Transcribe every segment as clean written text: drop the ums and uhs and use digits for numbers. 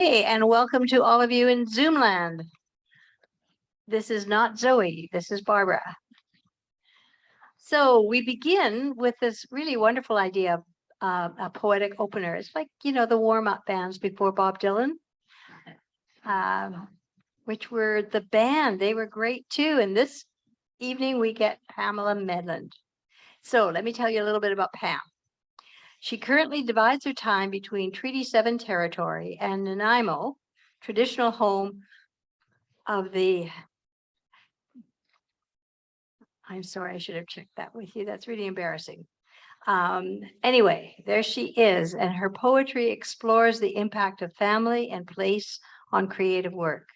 Hey, and welcome to all of you in Zoomland. This is not Zoe, this is Barbara. So we begin with this really wonderful idea of a poetic opener. It's like, the warm-up bands before Bob Dylan, which were the band. They were great too. And this evening we get Pamela Medland. So let me tell you a little bit about Pam. She currently divides her time between Treaty 7 territory and Nanaimo, traditional home of the, I'm sorry, I should have checked that with you. That's really embarrassing. Anyway, there she is, and her poetry explores the impact of family and place on creative work.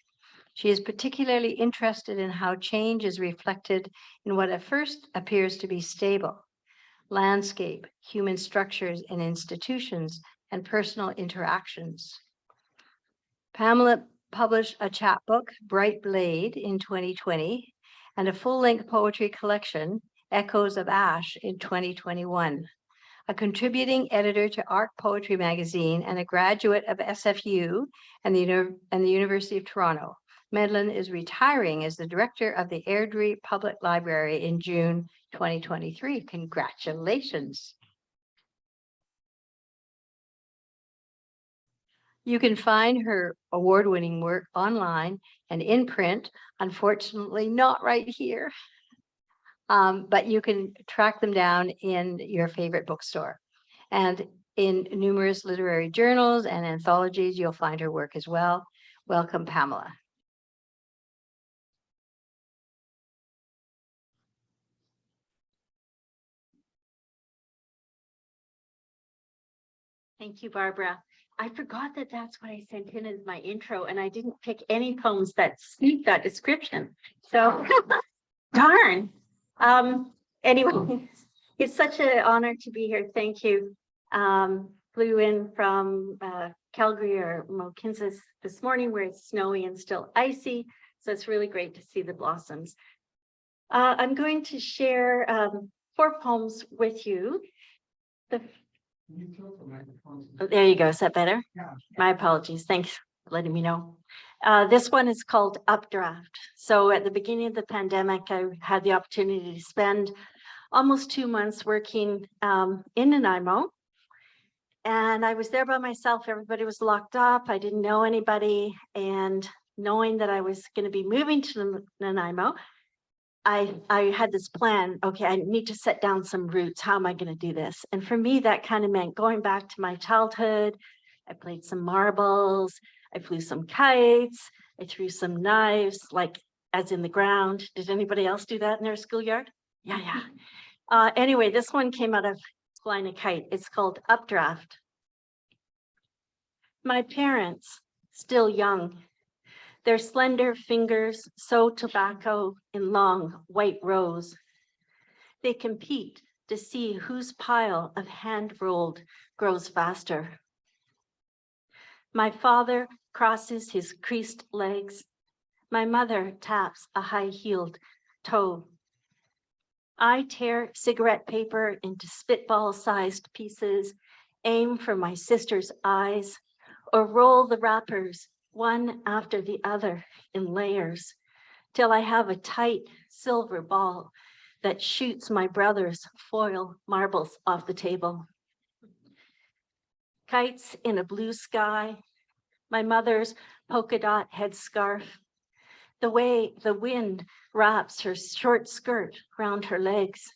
She is particularly interested in how change is reflected in what at first appears to be stable: landscape, human structures and institutions, and personal interactions. Pamela published a chapbook, Bright Blade, in 2020, and a full-length poetry collection, Echoes of Ash, in 2021. A contributing editor to Art Poetry magazine and a graduate of SFU and the University of Toronto, Medland is retiring as the director of the Airdrie Public Library in June 2023. Congratulations. You can find her award-winning work online and in print, unfortunately not right here, but you can track them down in your favorite bookstore. And in numerous literary journals and anthologies, you'll find her work as well. Welcome, Pamela. Thank you, Barbara. I forgot that that's what I sent in as my intro, and I didn't pick any poems that suit that description. So, darn. Anyway, it's such an honor to be here. Thank you. Flew in from Calgary or Mohkinstsis this morning, where it's snowy and still icy. So it's really great to see the blossoms. I'm going to share 4 poems with you. Oh, there you go. Is that better? Yeah. My apologies. Thanks for letting me know. This one is called Updraft. So at the beginning of the pandemic, I had the opportunity to spend almost 2 months working in Nanaimo. And I was there by myself. Everybody was locked up. I didn't know anybody. And knowing that I was going to be moving to Nanaimo, I had this plan. Okay, I need to set down some roots. How am I going to do this? And for me, that kind of meant going back to my childhood. I played some marbles. I flew some kites. I threw some knives, like as in the ground. Did anybody else do that in their schoolyard? Yeah. Anyway, this one came out of flying a kite. It's called Updraft. My parents, still young, their slender fingers sew tobacco in long white rows. They compete to see whose pile of hand-rolled grows faster. My father crosses his creased legs. My mother taps a high-heeled toe. I tear cigarette paper into spitball-sized pieces, aim for my sister's eyes, or roll the wrappers one after the other in layers, till I have a tight silver ball that shoots my brother's foil marbles off the table. Kites in a blue sky, my mother's polka dot headscarf, the way the wind wraps her short skirt round her legs,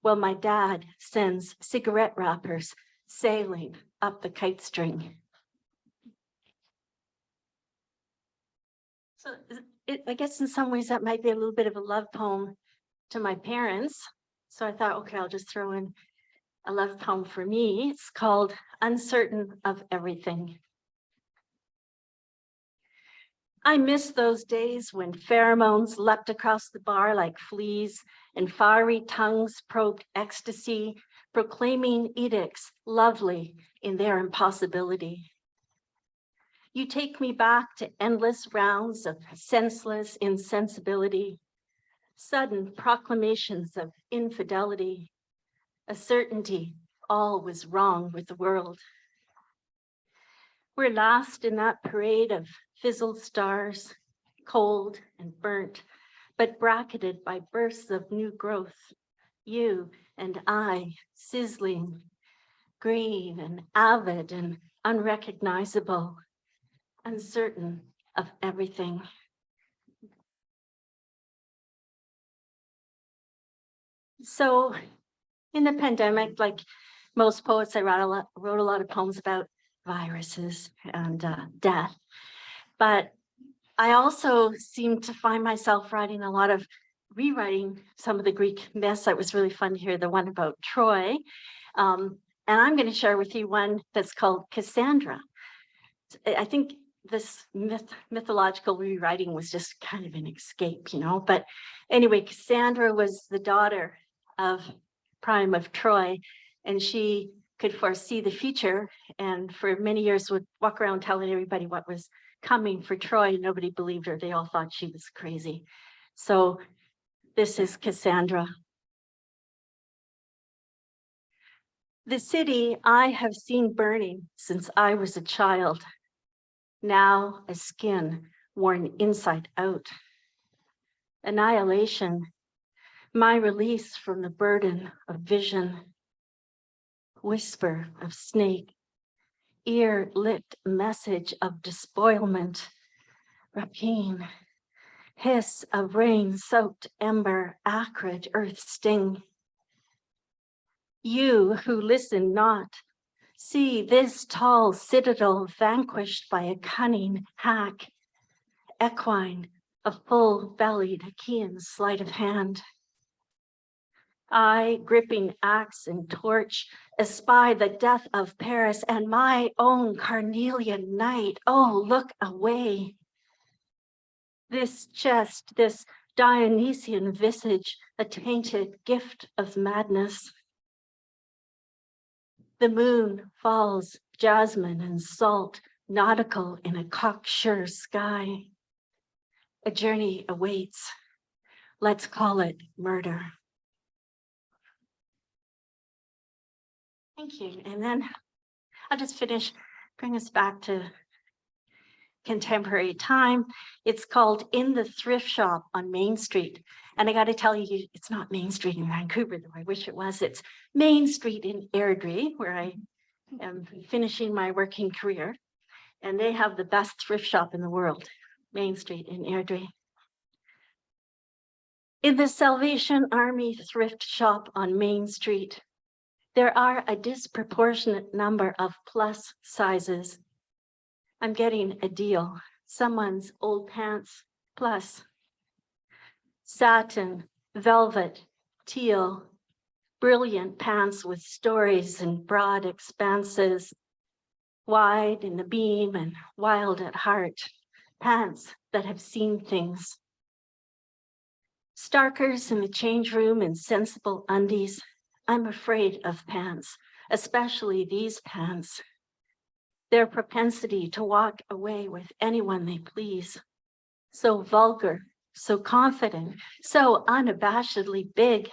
while my dad sends cigarette wrappers sailing up the kite string. So I guess in some ways that might be a little bit of a love poem to my parents. So I thought, okay, I'll just throw in a love poem for me. It's called Uncertain of Everything. I miss those days when pheromones leapt across the bar like fleas and fiery tongues probed ecstasy, proclaiming edicts lovely in their impossibility. You take me back to endless rounds of senseless insensibility, sudden proclamations of infidelity, a certainty all was wrong with the world. We're lost in that parade of fizzled stars, cold and burnt, but bracketed by bursts of new growth. You and I, sizzling, green and avid and unrecognizable, uncertain of everything. So in the pandemic, like most poets, I wrote a lot of poems about viruses and death. But I also seem to find myself writing a lot of rewriting some of the Greek myths. It was really fun to hear the one about Troy. And I'm going to share with you one that's called Cassandra. I think this mythological rewriting was just kind of an escape, you know. But anyway, Cassandra was the daughter of Priam of Troy, and she could foresee the future, and for many years would walk around telling everybody what was coming for Troy, and nobody believed her. They all thought she was crazy. So this is Cassandra. The city I have seen burning since I was a child, now a skin worn inside out. Annihilation, my release from the burden of vision. Whisper of snake, ear-lit message of despoilment. Rapine, hiss of rain-soaked ember, acrid earth sting. You who listen not, see this tall citadel vanquished by a cunning hack, equine, a full-bellied Achaean sleight of hand. I, gripping axe and torch, espy the death of Paris and my own carnelian night. Oh, look away. This chest, this Dionysian visage, a tainted gift of madness. The moon falls, jasmine and salt, nautical in a cocksure sky. A journey awaits. Let's call it murder. Thank you. And then I'll just bring us back to contemporary time. It's called In the Thrift Shop on Main Street. And I got to tell you, it's not Main Street in Vancouver, though I wish it was. It's Main Street in Airdrie, where I am finishing my working career. And they have the best thrift shop in the world, Main Street in Airdrie. In the Salvation Army thrift shop on Main Street, there are a disproportionate number of plus sizes. I'm getting a deal. Someone's old pants plus. Satin, velvet, teal, brilliant pants with stories and broad expanses, wide in the beam and wild at heart, pants that have seen things. Starkers in the change room in sensible undies. I'm afraid of pants, especially these pants. Their propensity to walk away with anyone they please. So vulgar, so confident, so unabashedly big.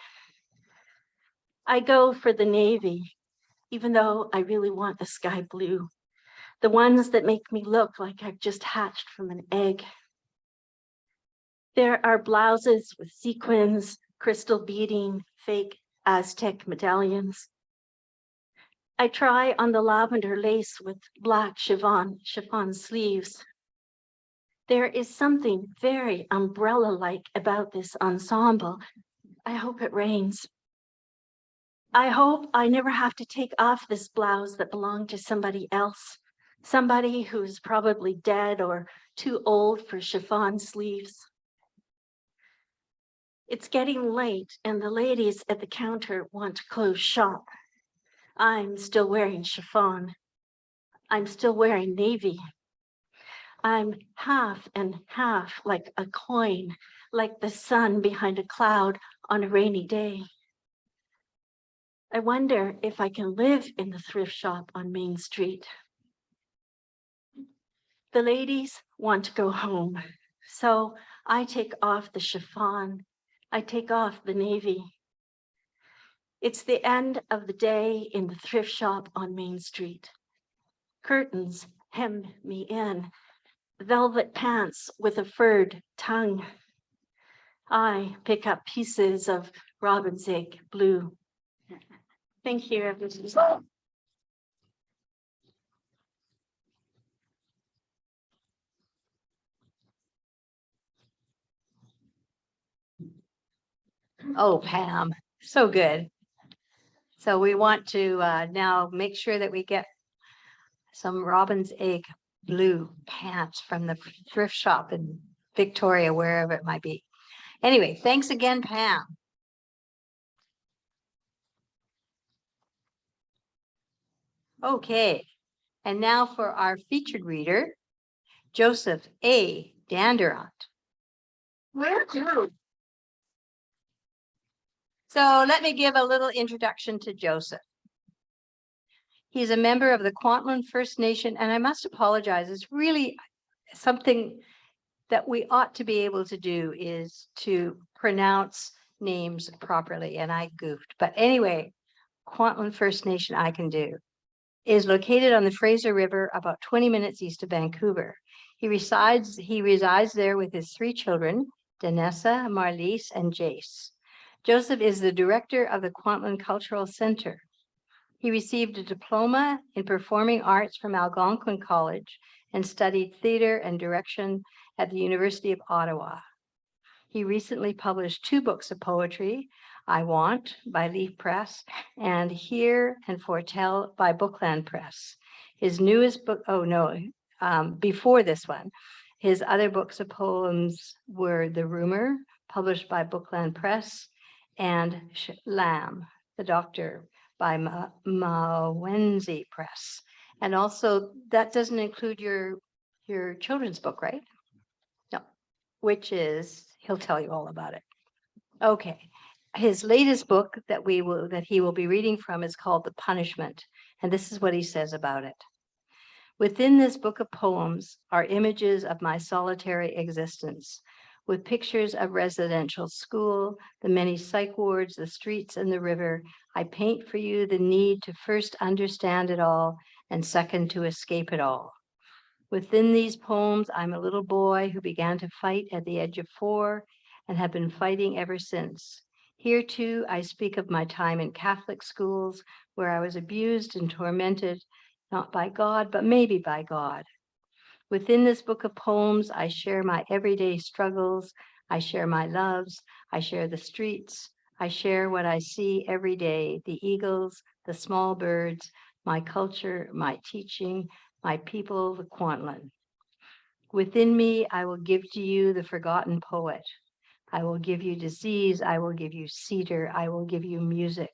I go for the navy, even though I really want the sky blue. The ones that make me look like I've just hatched from an egg. There are blouses with sequins, crystal beading, fake Aztec medallions. I try on the lavender lace with black chiffon sleeves. There is something very umbrella-like about this ensemble. I hope it rains. I hope I never have to take off this blouse that belonged to somebody else, somebody who's probably dead or too old for chiffon sleeves. It's getting late and the ladies at the counter want to close shop. I'm still wearing chiffon. I'm still wearing navy. I'm half and half, like a coin, like the sun behind a cloud on a rainy day. I wonder if I can live in the thrift shop on Main Street. The ladies want to go home, so I take off the chiffon. I take off the navy. It's the end of the day in the thrift shop on Main Street. Curtains hem me in, velvet pants with a furred tongue. I pick up pieces of robin's egg blue. Thank you, everyone. Oh, Pam, so good. So we want to now make sure that we get some robin's egg blue pants from the thrift shop in Victoria, wherever it might be. Anyway, thanks again, Pam. Okay, and now for our featured reader, Joseph A. Dandurand. So let me give a little introduction to Joseph. He's a member of the Kwantlen First Nation, and I must apologize, it's really something that we ought to be able to do is to pronounce names properly, and I goofed. But anyway, Kwantlen First Nation I can do. Is located on the Fraser River about 20 minutes east of Vancouver. He resides there with his 3 children, Danessa, Marlysse, and Jace. Joseph is the director of the Kwantlen Cultural Center. He received a diploma in performing arts from Algonquin College and studied theater and direction at the University of Ottawa. He recently published 2 books of poetry, I Want by Leaf Press and Hear and Foretell by Bookland Press. His newest book, before this one, his other books of poems were The Rumor, published by Bookland Press, and Lamb, the Doctor, by Mawenzi Press. And also, that doesn't include your children's book, right? No, which is, he'll tell you all about it. Okay. His latest book that he will be reading from is called The Punishment, and this is what he says about it. Within this book of poems are images of my solitary existence, with pictures of residential school, the many psych wards, the streets, and the river. I paint for you the need to first understand it all, and second, to escape it all. Within these poems, I'm a little boy who began to fight at the age of 4 and have been fighting ever since. Here too, I speak of my time in Catholic schools where I was abused and tormented, not by God, but maybe by God. Within this book of poems, I share my everyday struggles. I share my loves. I share the streets. I share what I see every day, the eagles, the small birds, my culture, my teaching, my people, the Kwantlen. Within me, I will give to you the forgotten poet. I will give you disease. I will give you cedar. I will give you music.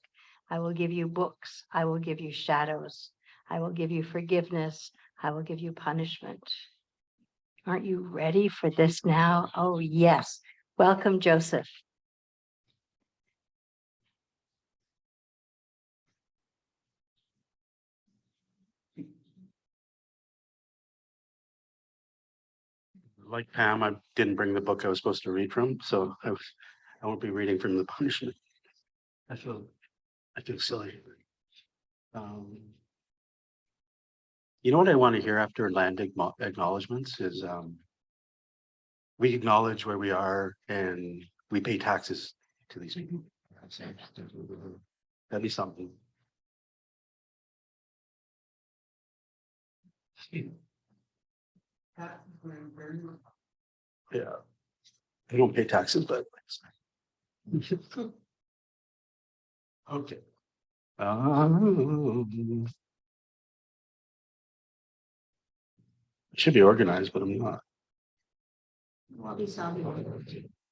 I will give you books. I will give you shadows. I will give you forgiveness. I will give you punishment. Aren't you ready for this now? Oh, yes. Welcome, Joseph. Like Pam, I didn't bring the book I was supposed to read from, so I won't be reading from The Punishment. I feel silly. You know what I want to hear after land acknowledgements is we acknowledge where we are and we pay taxes to these people. That'd be something. Yeah, I don't pay taxes, but okay. I should be organized, but I'm not.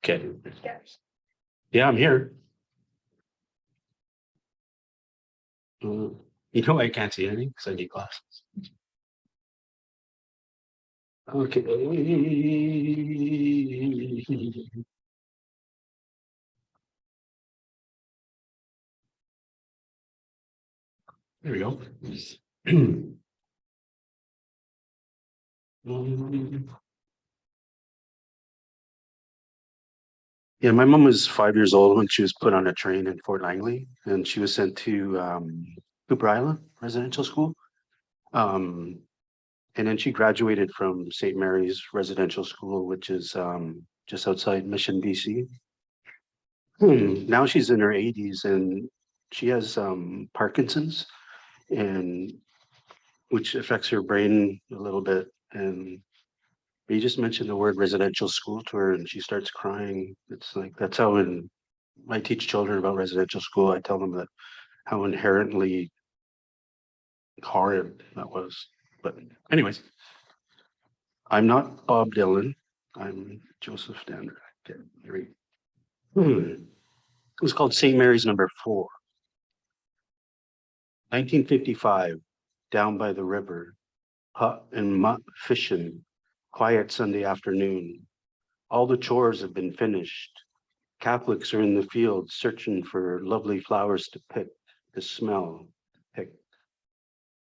Okay. Yeah, I'm here. You know, I can't see anything because I need glasses. Okay. There we go. Yeah, my mom was 5 years old when she was put on a train in Fort Langley, and she was sent to Cooper Island Residential School. And then she graduated from St. Mary's Residential School, which is just outside Mission, BC. Now she's in her 80s and she has Parkinson's, and which affects her brain a little bit. And you just mentioned the word residential school to her and she starts crying. It's like, that's how when I teach children about residential school, I tell them that how inherently horrid that was. But anyways, I'm not Bob Dylan. I'm Joseph Dandurand. Okay, here we go. It was called St. Mary's Number 4. 1955, down by the river, hut and mutt fishing, quiet Sunday afternoon. All the chores have been finished. Catholics are in the field searching for lovely flowers to pick, to smell, pick.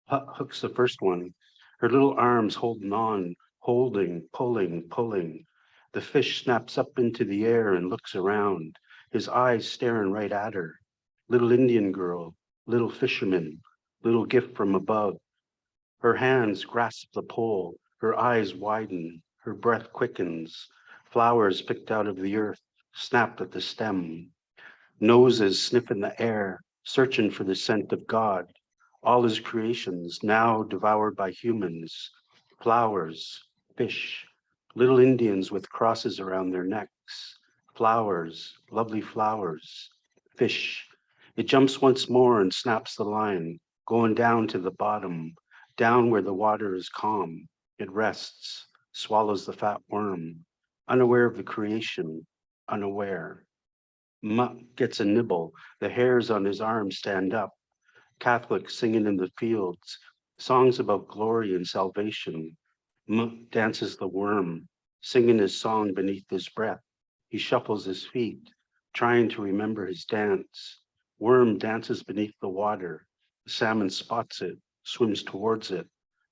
Hut hooks the first one, her little arms holding on, holding, pulling. The fish snaps up into the air and looks around, his eyes staring right at her. Little Indian girl, little fisherman, little gift from above. Her hands grasp the pole, her eyes widen, her breath quickens. Flowers picked out of the earth, snapped at the stem. Noses sniffing the air, searching for the scent of God. All his creations now devoured by humans. Flowers, fish, little Indians with crosses around their necks. Flowers, lovely flowers, fish. It jumps once more and snaps the line, going down to the bottom, down where the water is calm. It rests, swallows the fat worm, unaware of the creation, unaware. Mutt gets a nibble, the hairs on his arm stand up. Catholics singing in the fields, songs about glory and salvation. Mutt dances the worm, singing his song beneath his breath. He shuffles his feet, trying to remember his dance. Worm dances beneath the water. The salmon spots it, swims towards it.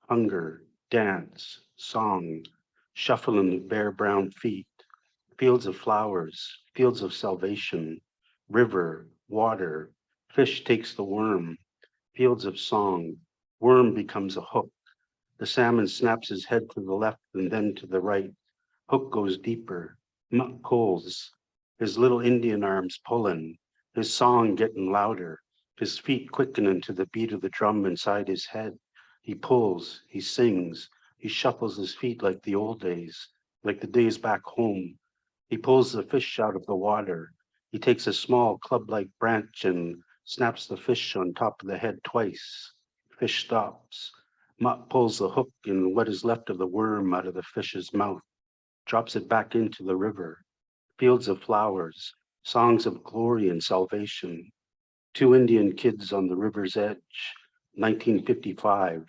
Hunger, dance, song, shuffling the bare brown feet. Fields of flowers, fields of salvation. River, water, fish takes the worm. Fields of song, worm becomes a hook. The salmon snaps his head to the left and then to the right. Hook goes deeper. Mutt pulls, his little Indian arms pulling, his song getting louder, his feet quickening to the beat of the drum inside his head. He pulls, he sings, he shuffles his feet like the old days, like the days back home. He pulls the fish out of the water. He takes a small club-like branch and snaps the fish on top of the head twice. Fish stops. Mutt pulls the hook and what is left of the worm out of the fish's mouth, drops it back into the river. Fields of flowers, songs of glory and salvation. 2 Indian kids on the river's edge, 1955,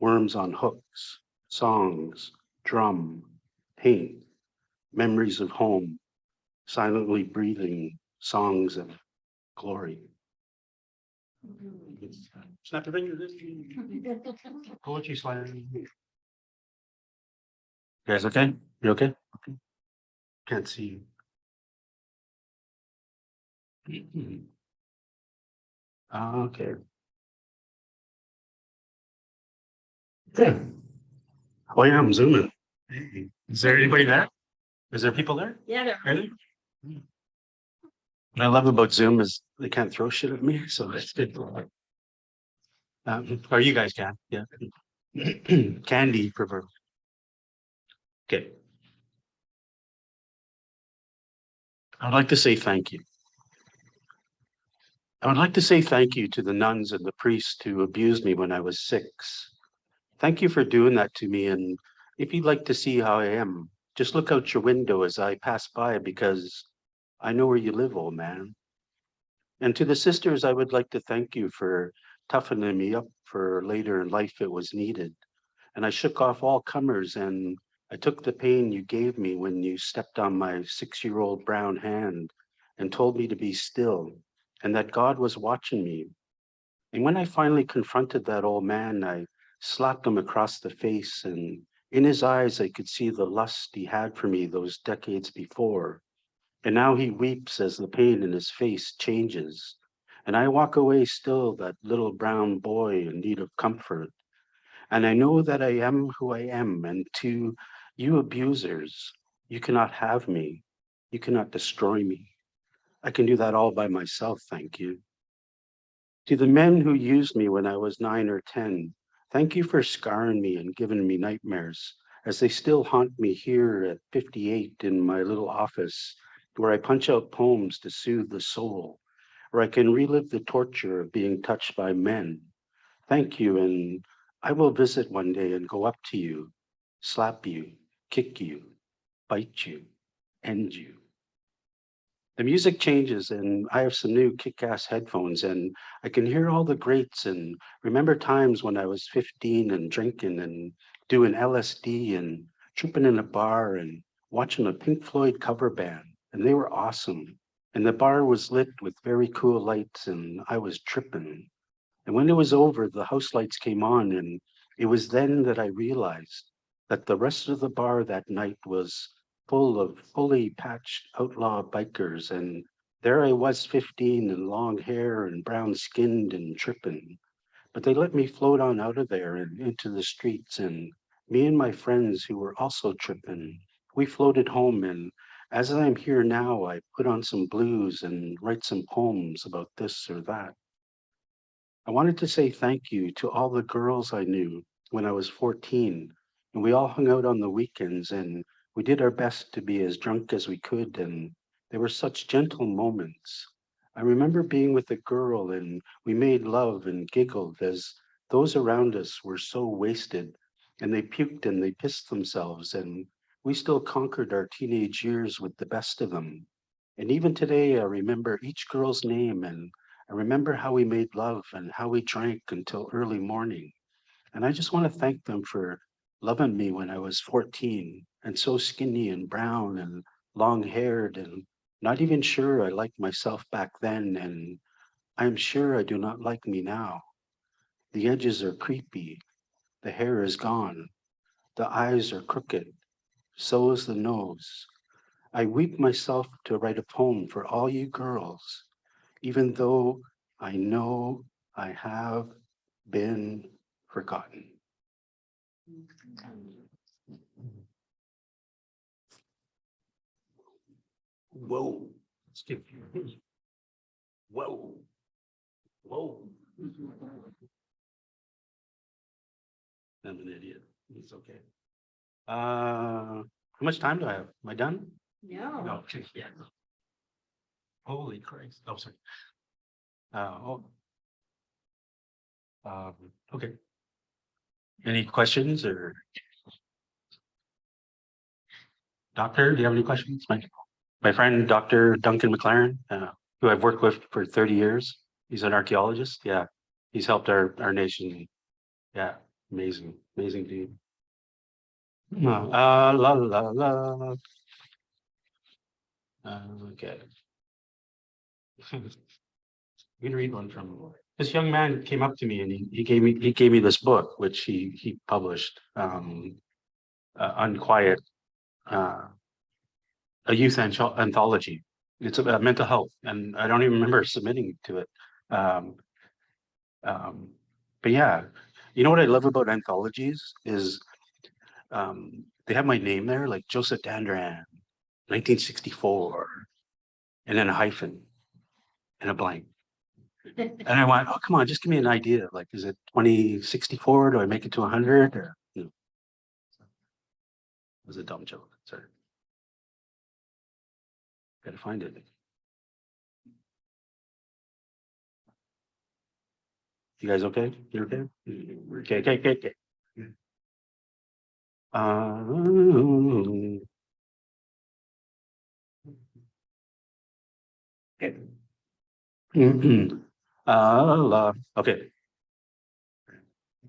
worms on hooks, songs, drum, paint, memories of home, silently breathing songs of glory. Snap your fingers. Poetry slam. You guys okay? You okay? Okay. Can't see you. Okay. Yeah. Oh yeah, I'm zooming. Hey, is there anybody there? Is there people there? Yeah, there. Are there? What I love about Zoom is they can't throw shit at me, so it's good. Or you guys can, yeah. Candy prefer. Okay. I would like to say thank you. I would like to say thank you to the nuns and the priests who abused me when I was 6. Thank you for doing that to me. And if you'd like to see how I am, just look out your window as I pass by because I know where you live, old man. And to the sisters, I would like to thank you for toughening me up for later in life it was needed. And I shook off all comers and I took the pain you gave me when you stepped on my 6-year-old brown hand and told me to be still and that God was watching me. And when I finally confronted that old man, I slapped him across the face and in his eyes, I could see the lust he had for me those decades before. And now he weeps as the pain in his face changes. And I walk away still that little brown boy in need of comfort. And I know that I am who I am. And to you abusers, you cannot have me. You cannot destroy me. I can do that all by myself, thank you. To the men who used me when I was 9 or 10, thank you for scarring me and giving me nightmares, as they still haunt me here at 58 in my little office, where I punch out poems to soothe the soul, where I can relive the torture of being touched by men. Thank you, and I will visit one day and go up to you, slap you, kick you, bite you, end you. The music changes and I have some new kick-ass headphones and I can hear all the greats and remember times when I was 15 and drinking and doing LSD and tripping in a bar and watching a Pink Floyd cover band, and they were awesome. And the bar was lit with very cool lights and I was tripping. And when it was over, the house lights came on and it was then that I realized that the rest of the bar that night was full of fully patched outlaw bikers. And there I was 15 and long hair and brown skinned and tripping. But they let me float on out of there and into the streets. And me and my friends who were also tripping, we floated home. And as I'm here now, I put on some blues and write some poems about this or that. I wanted to say thank you to all the girls I knew when I was 14, and we all hung out on the weekends and we did our best to be as drunk as we could, and there were such gentle moments. I remember being with a girl and we made love and giggled as those around us were so wasted and they puked and they pissed themselves, and we still conquered our teenage years with the best of them. And even today, I remember each girl's name and I remember how we made love and how we drank until early morning. And I just want to thank them for loving me when I was 14 and so skinny and brown and long haired and not even sure I liked myself back then. And I'm sure I do not like me now. The edges are creepy. The hair is gone. The eyes are crooked. So is the nose. I weep myself to write a poem for all you girls, even though I know I have been forgotten. Whoa. Whoa. Whoa. I'm an idiot. It's okay. How much time do I have? Am I done? No. Okay. Yeah. Holy Christ. Oh, sorry. Oh. Okay. Any questions or doctor? Do you have any questions? My friend, Dr. Duncan McLaren, who I've worked with for 30 years. He's an archaeologist. Yeah. He's helped our nation. Yeah. Amazing. Amazing dude. La la la. Okay. I'm gonna read one from this young man came up to me and he gave me this book which he published, Unquiet, a youth anthology. It's about mental health and I don't even remember submitting to it. Um, but yeah, you know what I love about anthologies is they have my name there, like Joseph Dandurand, 1964, and then a hyphen and a blank. And I went, oh, come on, just give me an idea. Like, is it 2064? Do I make it to 100? Or, it was a dumb joke. Sorry. Gotta find it. You guys okay? You okay? Okay. Okay. Okay.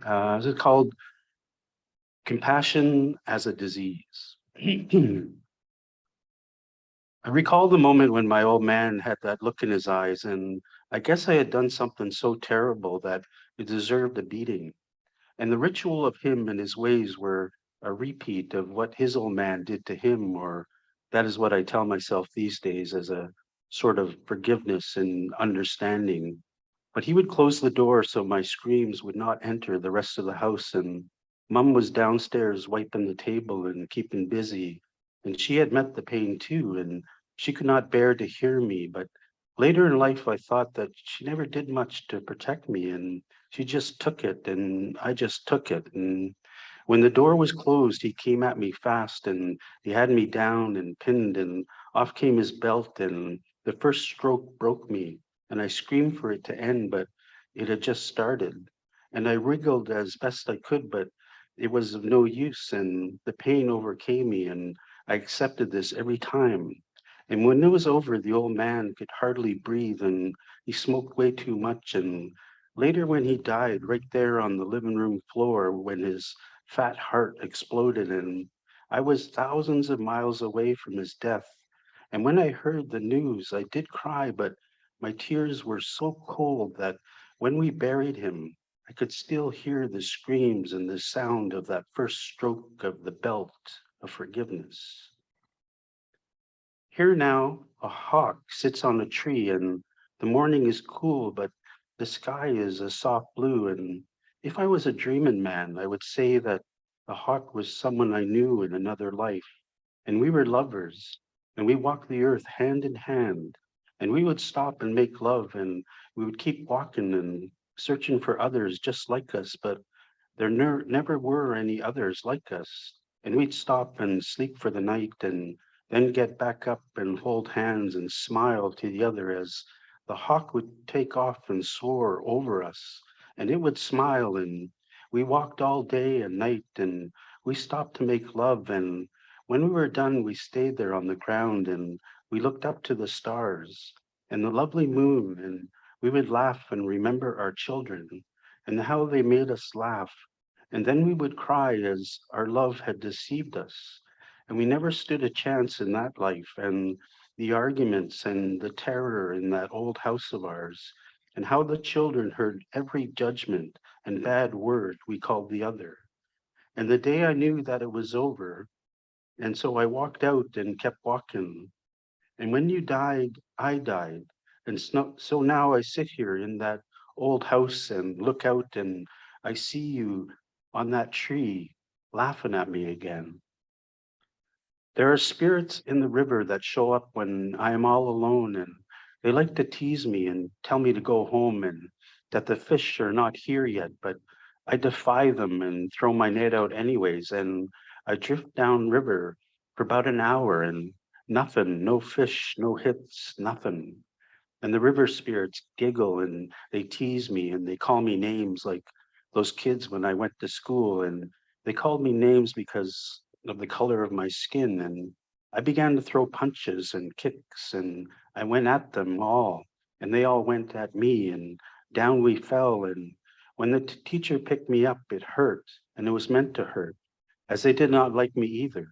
This is called Compassion as a Disease. I recall the moment when my old man had that look in his eyes, and I guess I had done something so terrible that it deserved a beating. And the ritual of him and his ways were a repeat of what his old man did to him, or that is what I tell myself these days as a sort of forgiveness and understanding. But he would close the door so my screams would not enter the rest of the house, and Mum was downstairs wiping the table and keeping busy, and she had met the pain too, and she could not bear to hear me. But later in life, I thought that she never did much to protect me, and she just took it, and I just took it. And when the door was closed, he came at me fast, and he had me down and pinned, and off came his belt, and the first stroke broke me, and I screamed for it to end, but it had just started. And I wriggled as best I could, but it was of no use, and the pain overcame me, and I accepted this every time. And when it was over, the old man could hardly breathe, and he smoked way too much. And later, when he died, right there on the living room floor, when his fat heart exploded, and I was thousands of miles away from his death. And when I heard the news, I did cry, but my tears were so cold that when we buried him, I could still hear the screams and the sound of that first stroke of the belt of forgiveness. Here now, a hawk sits on a tree, and the morning is cool, but the sky is a soft blue. And if I was a dreaming man, I would say that the hawk was someone I knew in another life, and we were lovers, and we walked the earth hand in hand, and we would stop and make love, and we would keep walking and searching for others just like us, but there never were any others like us. And we'd stop and sleep for the night, and then get back up and hold hands and smile to the other as the hawk would take off and soar over us, and it would smile. And we walked all day and night, and we stopped to make love. And when we were done, we stayed there on the ground, and we looked up to the stars and the lovely moon, and we would laugh and remember our children and how they made us laugh. And then we would cry as our love had deceived us. And we never stood a chance in that life, and the arguments and the terror in that old house of ours, and how the children heard every judgment and bad word we called the other. And the day I knew that it was over, and so I walked out and kept walking. And when you died, I died. And so now I sit here in that old house and look out, and I see you on that tree laughing at me again. There are spirits in the river that show up when I am all alone, and they like to tease me and tell me to go home and that the fish are not here yet, but I defy them and throw my net out anyways, and I drift down river for about an hour and nothing, no fish, no hits, nothing. And the river spirits giggle and they tease me and they call me names like those kids when I went to school, and they called me names because of the color of my skin. And I began to throw punches and kicks, and I went at them all, and they all went at me, and down we fell. And when the teacher picked me up, it hurt, and it was meant to hurt, as they did not like me either.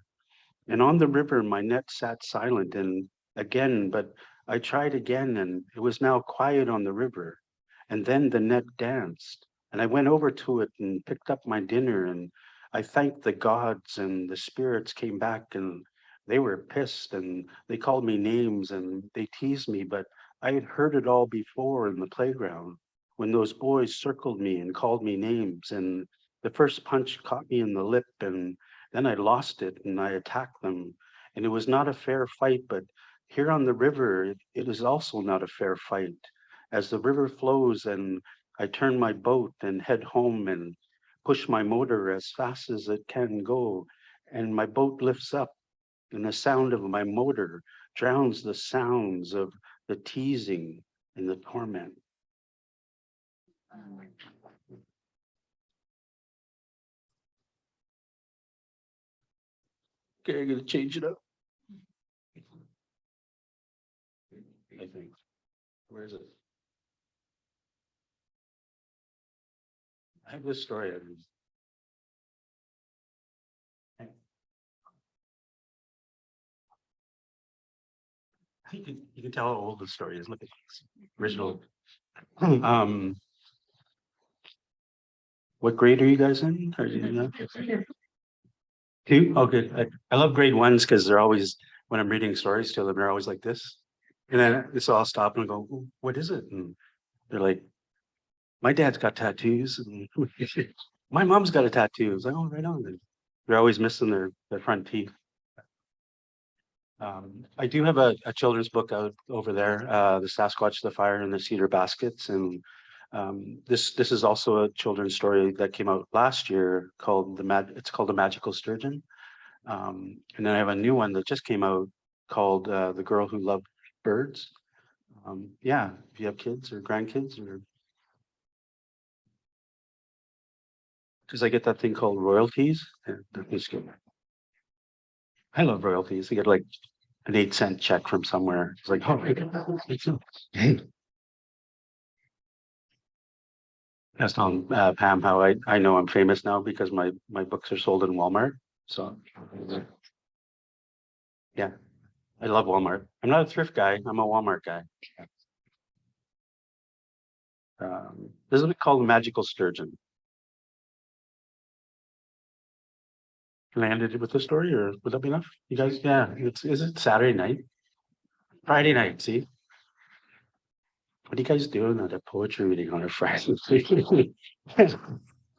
And on the river, my net sat silent, and again, but I tried again, and it was now quiet on the river. And then the net danced, and I went over to it and picked up my dinner, and I thanked the gods, and the spirits came back, and they were pissed, and they called me names, and they teased me, but I had heard it all before in the playground when those boys circled me and called me names, and the first punch caught me in the lip, and then I lost it and I attacked them. And it was not a fair fight, but here on the river, it is also not a fair fight. As the river flows and I turn my boat and head home and push my motor as fast as it can go, and my boat lifts up, and the sound of my motor drowns the sounds of the teasing and the torment. Okay, I'm gonna change it up. I think. Where is it? I have this story. You can tell how old the story is. Look at this original. What grade are you guys in? Are you in that? Two? Okay. I love grade ones because they're always, when I'm reading stories to them, they're always like this. And then so I'll stop and go, what is it? And they're like, My dad's got tattoos and my mom's got a tattoo. I was like, oh, right on. They're always missing their front teeth. I do have a children's book out over there, The Sasquatch, the Fire, and the Cedar Baskets. And this is also a children's story that came out last year called it's called The Magical Sturgeon. And then I have a new one that just came out called The Girl Who Loved Birds. Yeah, if you have kids or grandkids, or because I get that thing called royalties. Yeah, that's good. I love royalties. You get like an 8-cent check from somewhere. It's like, oh, hey, that's on Pam, how I know I'm famous now because my books are sold in Walmart. So yeah, I love Walmart. I'm not a thrift guy. I'm a Walmart guy. This is called the Magical Sturgeon. Can I end it with the story, or would that be enough? You guys, yeah, is it Saturday night? Friday night, see? What are you guys doing at a poetry reading on a Friday?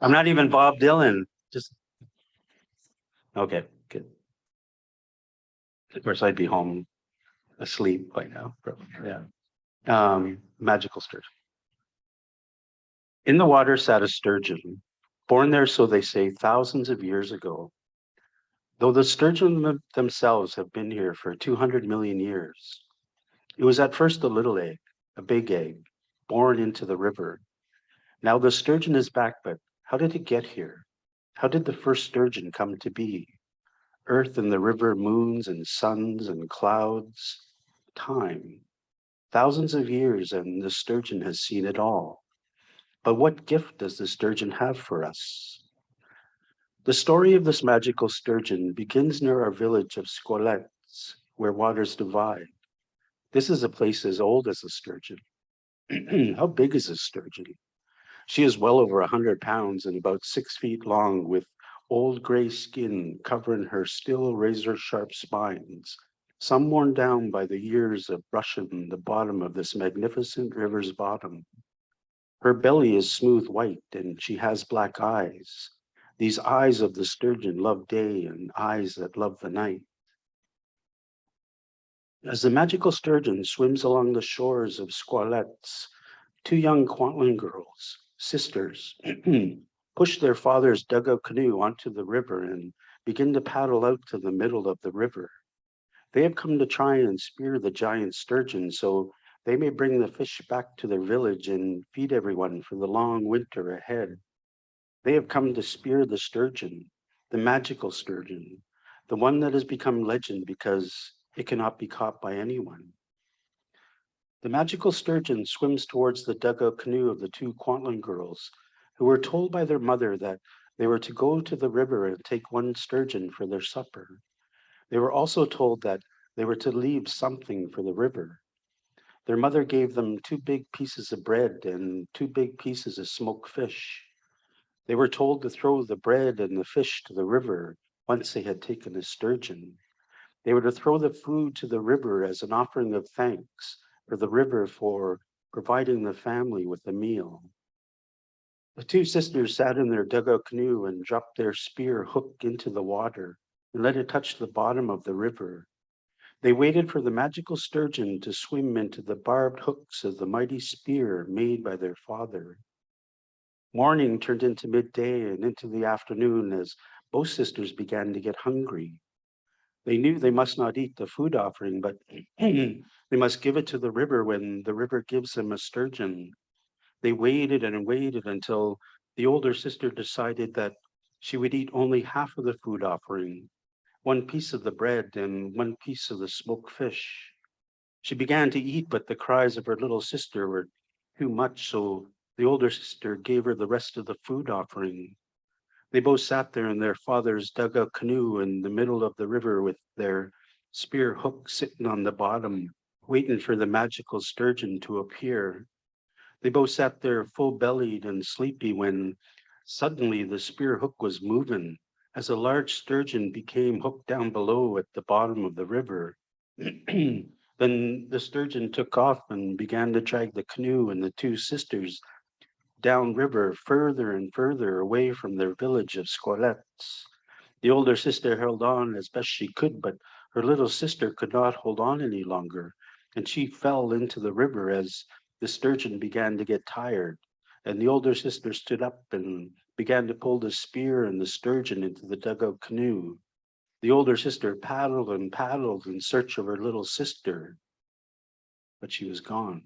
I'm not even Bob Dylan. Just okay, good. Of course, I'd be home asleep by now. Yeah. Magical sturgeon. In the water sat a sturgeon, born there, so they say, thousands of years ago. Though the sturgeon themselves have been here for 200 million years. It was at first a little egg, a big egg, born into the river. Now the sturgeon is back, but how did it get here? How did the first sturgeon come to be? Earth and the river, moons and suns and clouds, time. Thousands of years, and the sturgeon has seen it all. But what gift does the sturgeon have for us? The story of this magical sturgeon begins near our village of Squalettes, where waters divide. This is a place as old as a sturgeon. How big is a sturgeon? She is well over 100 pounds and about 6 feet long, with old gray skin covering her still razor-sharp spines, some worn down by the years of brushing the bottom of this magnificent river's bottom. Her belly is smooth white, and she has black eyes. These eyes of the sturgeon love day and eyes that love the night. As the magical sturgeon swims along the shores of Squalettes, two young Kwantlen girls, sisters, push their father's dugout canoe onto the river and begin to paddle out to the middle of the river. They have come to try and spear the giant sturgeon so they may bring the fish back to their village and feed everyone for the long winter ahead. They have come to spear the sturgeon, the magical sturgeon, the one that has become legend because it cannot be caught by anyone. The magical sturgeon swims towards the dugout canoe of the two Kwantlen girls, who were told by their mother that they were to go to the river and take one sturgeon for their supper. They were also told that they were to leave something for the river. Their mother gave them 2 big pieces of bread and 2 big pieces of smoked fish. They were told to throw the bread and the fish to the river once they had taken a sturgeon. They were to throw the food to the river as an offering of thanks for the river for providing the family with a meal. The 2 sisters sat in their dugout canoe and dropped their spear hook into the water and let it touch the bottom of the river. They waited for the magical sturgeon to swim into the barbed hooks of the mighty spear made by their father. Morning turned into midday and into the afternoon as both sisters began to get hungry. They knew they must not eat the food offering, but they must give it to the river when the river gives them a sturgeon. They waited and waited until the older sister decided that she would eat only half of the food offering, 1 piece of the bread and 1 piece of the smoked fish. She began to eat, but the cries of her little sister were too much, so the older sister gave her the rest of the food offering. They both sat there in their father's dugout canoe in the middle of the river with their spear hook sitting on the bottom, waiting for the magical sturgeon to appear. They both sat there full-bellied and sleepy when suddenly the spear hook was moving as a large sturgeon became hooked down below at the bottom of the river. Then the sturgeon took off and began to drag the canoe and the 2 sisters downriver, further and further away from their village of Squalettes. The older sister held on as best she could, but her little sister could not hold on any longer, and she fell into the river as the sturgeon began to get tired. And the older sister stood up and began to pull the spear and the sturgeon into the dugout canoe. The older sister paddled and paddled in search of her little sister, but she was gone.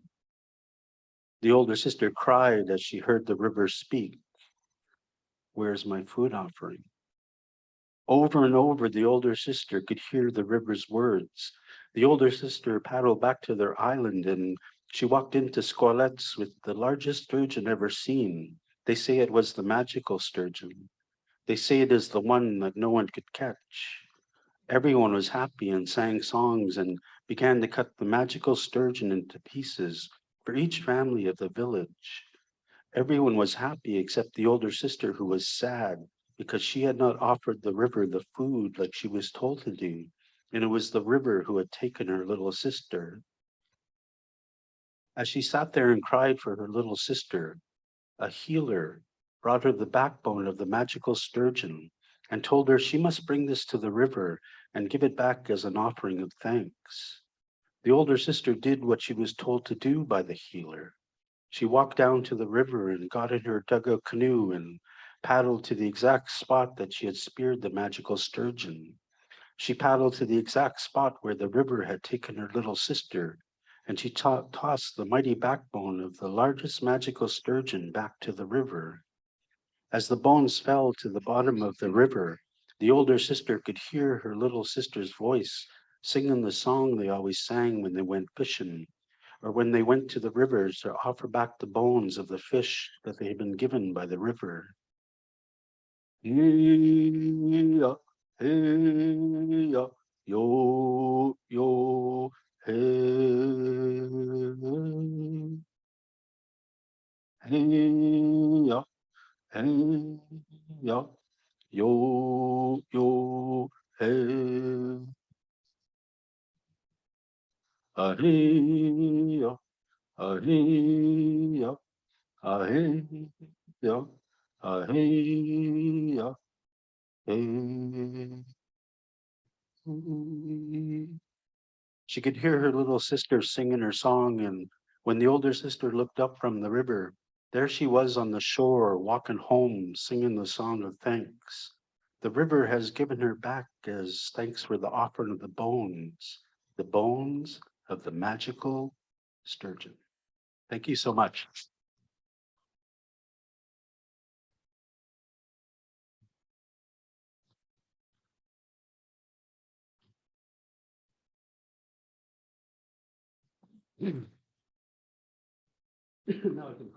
The older sister cried as she heard the river speak, "Where's my food offering?" Over and over, the older sister could hear the river's words. The older sister paddled back to their island and she walked into Squalettes with the largest sturgeon ever seen. They say it was the magical sturgeon. They say it is the one that no one could catch. Everyone was happy and sang songs and began to cut the magical sturgeon into pieces for each family of the village. Everyone was happy except the older sister, who was sad because she had not offered the river the food like she was told to do, and it was the river who had taken her little sister. As she sat there and cried for her little sister, a healer brought her the backbone of the magical sturgeon and told her she must bring this to the river and give it back as an offering of thanks. The older sister did what she was told to do by the healer. She walked down to the river and got in her dugout canoe and paddled to the exact spot that she had speared the magical sturgeon. She paddled to the exact spot where the river had taken her little sister, and she tossed the mighty backbone of the largest magical sturgeon back to the river. As the bones fell to the bottom of the river, the older sister could hear her little sister's voice singing the song they always sang when they went fishing, or when they went to the rivers to offer back the bones of the fish that they had been given by the river. Hey-ya, hey-ya, yo, yo, hey, hey-ya, hey-ya, yo, yo, hey, hey-ya, hey-ya, hey-ya, hey-ya, hey. She could hear her little sister singing her song, and when the older sister looked up from the river, there she was on the shore, walking home, singing the song of thanks. The river has given her back as thanks for the offering of the bones of the magical sturgeon. Thank you so much. Now I can